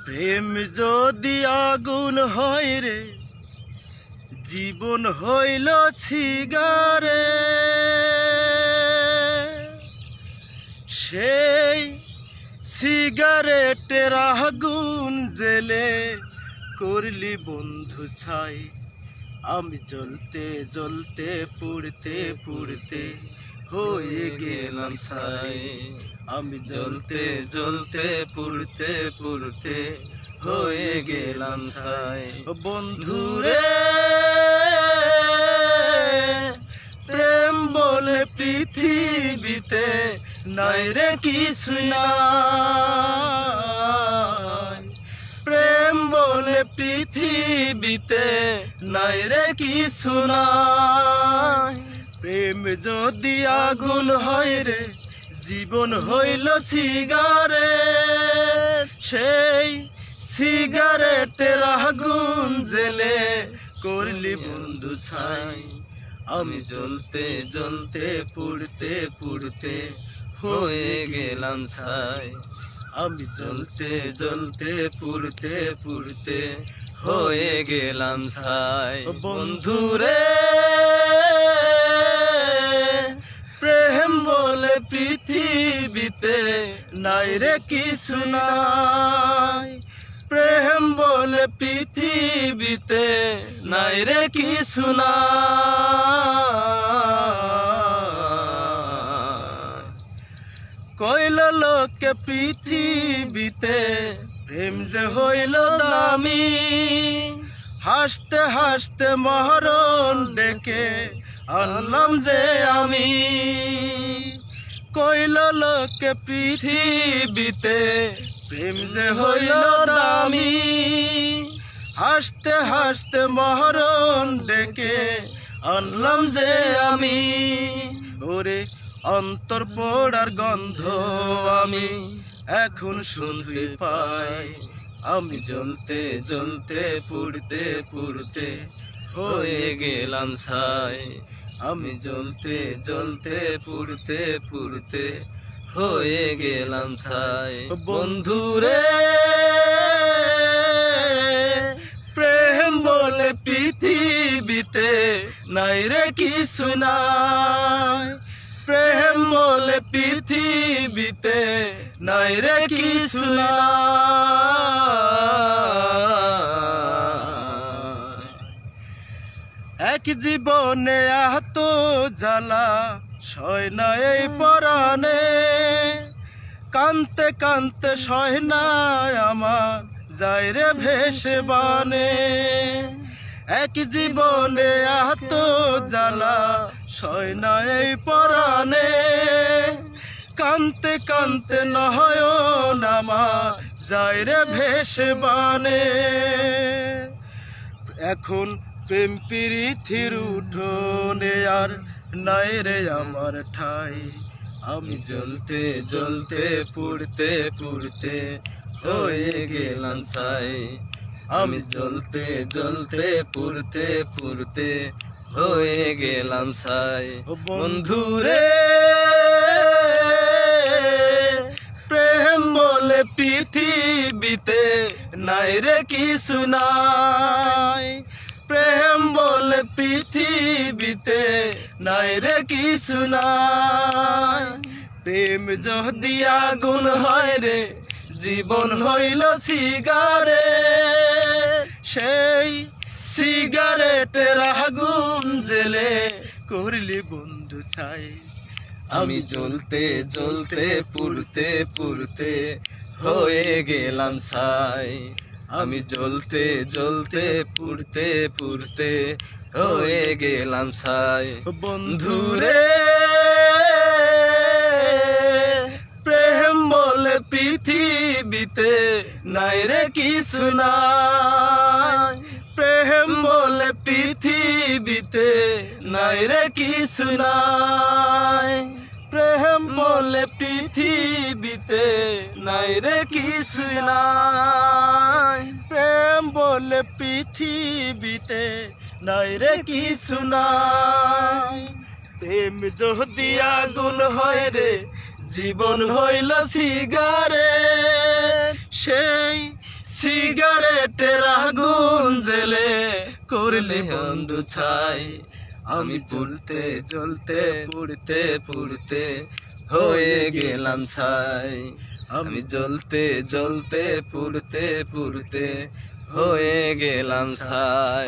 প্রেম যদি আগুন হয় রে, জীবন হইল ছিগারে। সেই সিগারেটের আগুন জেলে করলি বন্ধু ছাই। আমি জ্বলতে জ্বলতে পুড়তে পুড়তে হয়ে গেলাম ছাই। আমি জ্বলতে জ্বলতে পুড়তে পুড়তে হয়ে গেলাম ছাই। বন্ধুরে, প্রেম বলে পৃথিবীতে নাই রে কিছু নাই। প্রেম বলে পৃথিবীতে নাই রে কিছু নাই। প্রেম যদি আগুন হয় রে, জীবন হইল সিগারেট। সেই সিগারেটের আগুন জেলে করলি বন্ধু ছাই। আমি জ্বলতে জ্বলতে পুড়তে পুড়তে হয়ে গেলাম ছাই। আমি জ্বলতে জ্বলতে পুড়তে পুড়তে হয়ে গেলাম ছাই। বন্ধুরে, প্রেম বলে পৃথিবীতে নাই রে কিছু নাই। প্রেম বলে পৃথিবীতে নাই রে কিছু নাই। কইল লোকে পৃথিবীতে প্রেম যে হইল দামি। হাসতে হাসতে মরণ ডেকে আনলাম যে আমি। কইল লোকে পৃথিবীতে প্রেম যে হইল দামি। হাসতে হাসতে মরণ ডেকে আনলাম যে আমি। ওরে অন্তর পোড়ার গন্ধ আমি এখন শুনতে পাই। আমি জ্বলতে জ্বলতে পুড়তে পুড়তে হয়ে গেলাম ছাই। আমি জ্বলতে জ্বলতে পুড়তে পুড়তে হয়ে গেলাম ছাই। বন্ধুরে, প্রেম বলে পৃথিবীতে নাই রে কিছু নাই। প্রেম বলে পৃথিবীতে নাই রে কিছু নাই। এক জীবনে আহত জ্বালা সয় না এই পরাণে। কানতে কানতে সয় না আমার যায় রে ভেসে বানে। এক জীবনে আহত জ্বালা সয় না এই পরাণে। কানতে কানতে নয়ন আমার যায় রে ভেসে বানে। এখন প্রেম প্রীতির উঠোনে আর নাই রে আমার ঠাই। আমি জ্বলতে জ্বলতে পুড়তে পুড়তে হয়ে গেলাম ছাই। আমি জ্বলতে জ্বলতে পুড়তে পুড়তে হয়ে গেলাম ছাই। বন্ধুরে, প্রেম বলে পৃথিবীতে নাই রে কিছু নাই। প্রেম বলে পৃথিবীতে নাই রে কিছু নাই। প্রেম যদি আগুন হয় রে, জীবন হইল সিগারেট। সেই সিগারেটের আগুন জেলে করলি বন্ধু ছাই। আমি জ্বলতে জ্বলতে পুড়তে পুড়তে হয়ে গেলাম ছাই। আমি জ্বলতে জ্বলতে পুড়তে পুড়তে হয়ে গেলাম ছাই। বন্ধুরে, প্রেম বলে পৃথিবীতে নাই রে কিছু নাই। প্রেম বলে পৃথিবীতে নাই রে কিছু নাই। প্রেম বলে পৃথিবীতে নাই রে কিছু নাই। প্রেম বলে পৃথিবীতে নাই রে কিছু নাই। প্রেম যদি আগুন হয় রে, জীবন হইল সিগারেট। সেই সিগারেটের আগুন জেলে করলে বন্ধু ছাই আমি জ্বলতে জ্বলতে পুড়তে পুড়তে হয়ে গেলাম ছাই আমি জ্বলতে জ্বলতে পুড়তে পুড়তে হয়ে গেলাম ছাই।